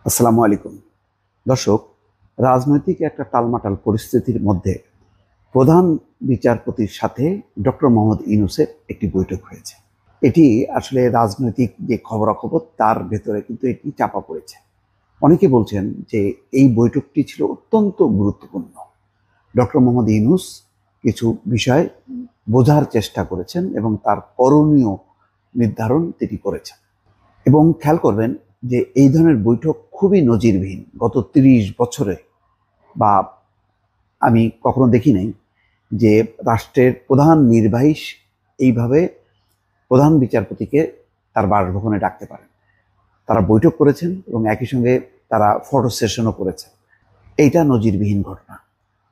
আসসালামু আলাইকুম দর্শক, রাজনৈতিক একটা টালমাটাল পরিস্থিতির মধ্যে প্রধান বিচারপতির সাথে ডক্টর মোহাম্মদ ইউনূসের একটি বৈঠক হয়েছে। এটি আসলে রাজনৈতিক যে খবরাখবর তার ভেতরে কিন্তু এটি চাপা পড়েছে। অনেকে বলছেন যে এই বৈঠকটি ছিল অত্যন্ত গুরুত্বপূর্ণ। ডক্টর মোহাম্মদ ইউনূস কিছু বিষয় বোঝার চেষ্টা করেছেন এবং তার করণীয় নির্ধারণ তিনি করেছেন। এবং খেয়াল করবেন যে এই ধরনের বৈঠক খুবই নজিরবিহীন। গত ৩০ বছরে বা আমি কখনো দেখি নাই যে রাষ্ট্রের প্রধান নির্বাহী এইভাবে প্রধান বিচারপতিকে তার বাসভবনে ডাকতে পারেন। তারা বৈঠক করেছেন এবং একই সঙ্গে তারা ফটো সেশনও করেছেন। এইটা নজিরবিহীন ঘটনা।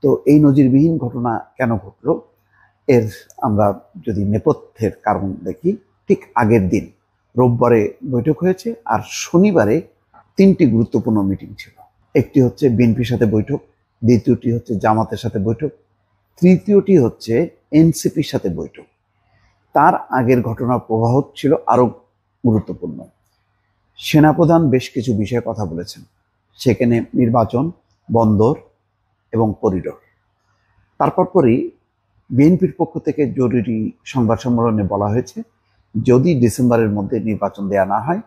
তো এই নজিরবিহীন ঘটনা কেন ঘটলো, এর আমরা যদি নেপথ্যের কারণ দেখি, ঠিক আগের দিন রোববারে বৈঠক হয়েছে আর শনিবারে তিনটি গুরুত্বপূর্ণ মিটিং ছিল। একটি হচ্ছে বিএনপির সাথে বৈঠক, দ্বিতীয়টি হচ্ছে জামাতের সাথে বৈঠক, তৃতীয়টি হচ্ছে এনসিপির সাথে বৈঠক। তার আগের ঘটনার প্রবাহ ছিল আরো গুরুত্বপূর্ণ। সেনাপ্রধান বেশ কিছু বিষয়ে কথা বলেছেন, সেখানে নির্বাচন, বন্দর এবং করিডোর। তারপর পরই বিএনপির পক্ষ থেকে জরুরি সংবাদ সম্মেলনে বলা হয়েছে, যদি ডিসেম্বরের মধ্যে নির্বাচন দেয়া না হয়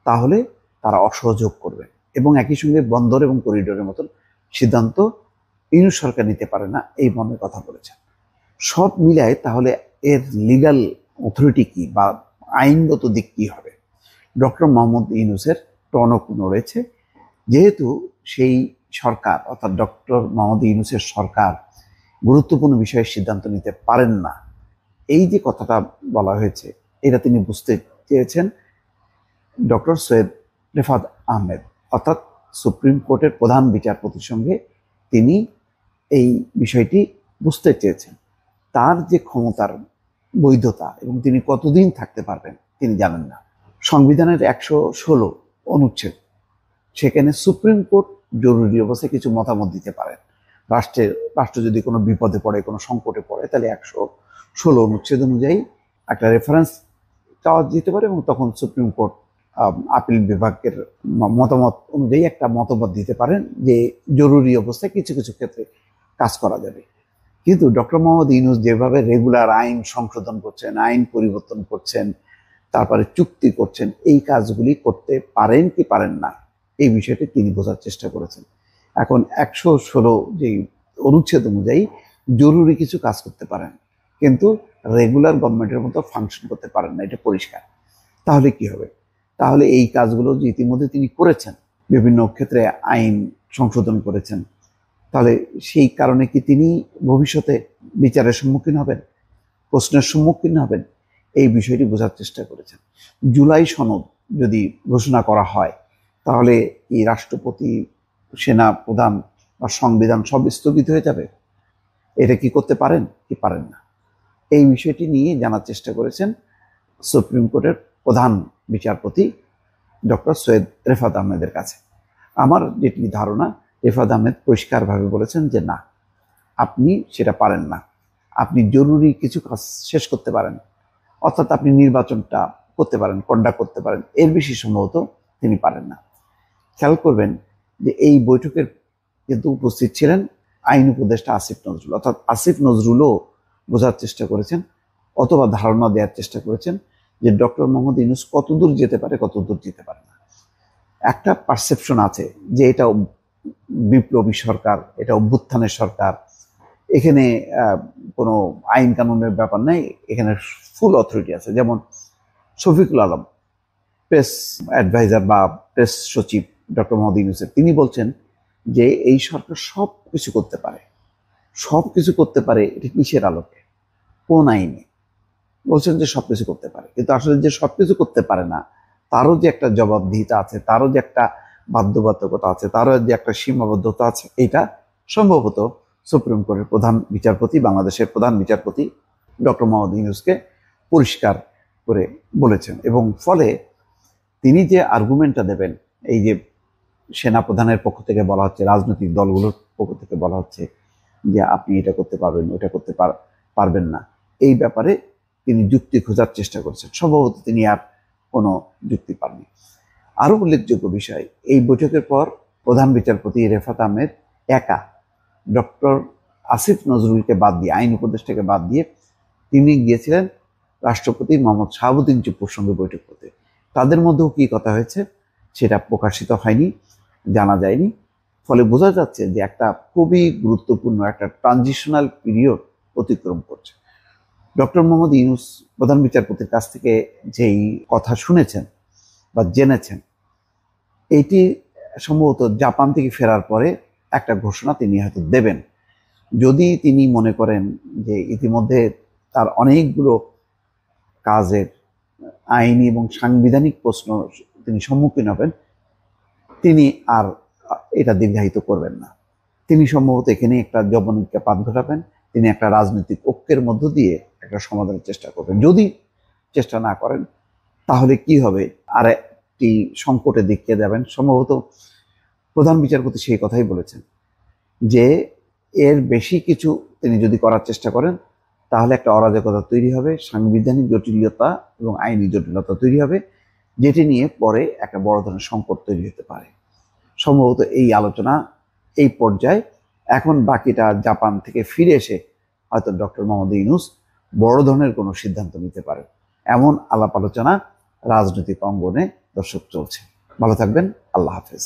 তাহলে তারা অসহযোগ করবে এবং একই সঙ্গে বন্দর এবং করিডোরের মতন সিদ্ধান্ত ইউনূস সরকার নিতে পারে না, এই মর্মে কথা বলেছেন। সব মিলায় তাহলে এর লিগ্যাল অথরিটি কি বা আইনগত দিক কি হবে? ডক্টর মোহাম্মদ ইউনূসের টনক নড়েছে, যেহেতু সেই সরকার অর্থাৎ ডক্টর মোহাম্মদ ইউনূসের সরকার গুরুত্বপূর্ণ বিষয়ে সিদ্ধান্ত নিতে পারেন না। এই যে কথাটা বলা হয়েছে, এটা তিনি বুঝতে চেয়েছেন ডক্টর সৈয়দ রেফাত আহমেদ অর্থাৎ সুপ্রিম কোর্টের প্রধান বিচারপতির সঙ্গে তিনি এই বিষয়টি বুঝতে চেয়েছেন। তার যে ক্ষমতার বৈধতা এবং তিনি কতদিন থাকতে পারবেন তিনি জানেন না। সংবিধানের ১১৬ অনুচ্ছেদ, সেখানে সুপ্রিম কোর্ট জরুরি অবস্থায় কিছু মতামত দিতে পারেন। রাষ্ট্র যদি কোনো বিপদে পড়ে, কোনো সংকটে পড়ে, তাহলে ১১৬ অনুচ্ছেদ অনুযায়ী একটা রেফারেন্স চাওয়া যেতে পারে এবং তখন সুপ্রিম কোর্ট আপিল বিভাগের মতামত অনুযায়ী একটা মতামত দিতে পারেন যে জরুরি অবস্থায় কিছু কিছু ক্ষেত্রে কাজ করা যাবে। কিন্তু ডক্টর মোহাম্মদ ইউনূস যেভাবে রেগুলার আইন সংশোধন করছেন, আইন পরিবর্তন করছেন, তারপরে চুক্তি করছেন, এই কাজগুলি করতে পারেন কি পারেন না, এই বিষয়টি তিনি বোঝার চেষ্টা করেছেন। এখন ১১৬ যে অনুচ্ছেদ অনুযায়ী জরুরি কিছু কাজ করতে পারেন, কিন্তু রেগুলার গভর্নমেন্টের মতো ফাংশন করতে পারেন না, এটা পরিষ্কার। তাহলে কি হবে? তাহলে এই কাজগুলো যে ইতিমধ্যে তিনি করেছেন, বিভিন্ন ক্ষেত্রে আইন সংশোধন করেছেন, তাহলে সেই কারণে কি তিনি ভবিষ্যতে বিচারের সম্মুখীন হবেন, প্রশ্নের সম্মুখীন হবেন? এই বিষয়টি বোঝার চেষ্টা করেছেন। জুলাই সনদ যদি ঘোষণা করা হয় তাহলে এই রাষ্ট্রপতি, সেনা প্রধান বা সংবিধান সব স্থগিত হয়ে যাবে। এটা কি করতে পারেন কি পারেন না, এই বিষয়টি নিয়ে জানার চেষ্টা করেছেন সুপ্রিম কোর্টের প্রধান বিচারপতি ডক্টর সৈয়দ রেফাত আহমেদের কাছে। আমার যেটি ধারণা, রেফাত আহমেদ পরিষ্কারভাবে বলেছেন যে না, আপনি সেটা পারেন না। আপনি জরুরি কিছু কাজ শেষ করতে পারেন, অর্থাৎ আপনি নির্বাচনটা করতে পারেন, কন্ডাক্ট করতে পারেন, এর বেশি সম্ভবত তিনি পারেন না। খেয়াল করবেন যে এই বৈঠকের কিন্তু উপস্থিত ছিলেন আইন উপদেষ্টা আসিফ নজরুল, অর্থাৎ আসিফ নজরুলও বোঝার চেষ্টা করেছেন অথবা ধারণা দেওয়ার চেষ্টা করেছেন যে ডক্টর মোহাম্মদ ইউনূস কতদূর যেতে পারে, কতদূর যেতে পারে না। একটা পারসেপশন আছে যে এটা বিপ্লবী সরকার, এটা অভ্যুত্থানের সরকার, এখানে কোনো আইন কানুনের ব্যাপার নাই, এখানে ফুল অথরিটি আছে। যেমন শফিকুল আলম, প্রেস অ্যাডভাইজার বা প্রেস সচিব ডক্টর মোহাম্মদ ইউনূসের, তিনি বলছেন যে এই সরকার সব কিছু করতে পারে। সব কিছু করতে পারে এটা কিসের আলোকে, কোন আইনে? বলছেন যে সবকিছু করতে পারে, কিন্তু আসলে যে সবকিছু করতে পারে না তারও যে একটা জবাবদিহিতা আছে, তারও যে একটা বাধ্যবাধকতা আছে, তারও যে একটা সীমাবদ্ধতা আছে, এটা সম্ভবত সুপ্রিম কোর্টের প্রধান বিচারপতি, বাংলাদেশের প্রধান বিচারপতি ডক্টর মোহাম্মদ ইউনূসকে পরিষ্কার করে বলেছেন। এবং ফলে তিনি যে আর্গুমেন্টটা দেবেন, এই যে সেনাপ্রধানের পক্ষ থেকে বলা হচ্ছে, রাজনৈতিক দলগুলোর পক্ষ থেকে বলা হচ্ছে যে আপনি এটা করতে পারবেন, ওটা করতে পারবেন না, এই ব্যাপারে তিনি যুক্তি খোঁজার চেষ্টা করছেন। সম্ভবত তিনি আর কোনো যুক্তি পাননি। আরও উল্লেখযোগ্য বিষয়, এই বৈঠকের পর প্রধান বিচারপতি রেফাত আহমেদ একা ডক্টর আসিফ নজরুলকে বাদ দিয়ে, আইন উপদেষ্টাকে বাদ দিয়ে, তিনি গিয়েছিলেন রাষ্ট্রপতি মোহাম্মদ শাহাবুদ্দিন চুপ্পুর সঙ্গে বৈঠক করতে। তাদের মধ্যেও কি কথা হয়েছে সেটা প্রকাশিত হয়নি, জানা যায়নি। ফলে বোঝা যাচ্ছে যে একটা খুবই গুরুত্বপূর্ণ একটা ট্রানজিশনাল পিরিয়ড অতিক্রম করছে। ডক্টর মোহাম্মদ ইউনূস প্রধান বিচারপতির কাছ থেকে যেই কথা শুনেছেন বা জেনেছেন, এটি সম্ভবত জাপান থেকে ফেরার পরে একটা ঘোষণা তিনি হয়তো দেবেন। যদি তিনি মনে করেন যে ইতিমধ্যে তার অনেকগুলো কাজের আইনি এবং সাংবিধানিক প্রশ্ন তিনি সম্মুখীন হবেন, তিনি আর এটা দীর্ঘায়িত করবেন না। তিনি সম্ভবত এখানে একটা জবনিকাপাত ঘটাবেন, তিনি একটা রাজনৈতিক ঐক্যের মধ্য দিয়ে একটা সমাধানের চেষ্টা করবেন। যদি চেষ্টা না করেন তাহলে কি হবে, আর একটি সংকটে দেখিয়ে দেবেন। সম্ভবত প্রধান বিচারপতি সেই কথাই বলেছেন যে এর বেশি কিছু তিনি যদি করার চেষ্টা করেন তাহলে একটা অরাজকতা তৈরি হবে, সাংবিধানিক জটিলতা এবং আইনি জটিলতা তৈরি হবে, যেটি নিয়ে পরে একটা বড় ধরনের সংকট তৈরি হতে পারে। সম্ভবত এই আলোচনা এই পর্যায়ে। এখন বাকিটা জাপান থেকে ফিরে এসে হয়তো ডক্টর মোহাম্মদ ইউনূস বড় ধরনের কোনো সিদ্ধান্ত নিতে পারে, এমন আলাপ আলোচনা রাজনৈতিক অঙ্গনে দর্শক চলছে। ভালো থাকবেন। আল্লাহ হাফেজ।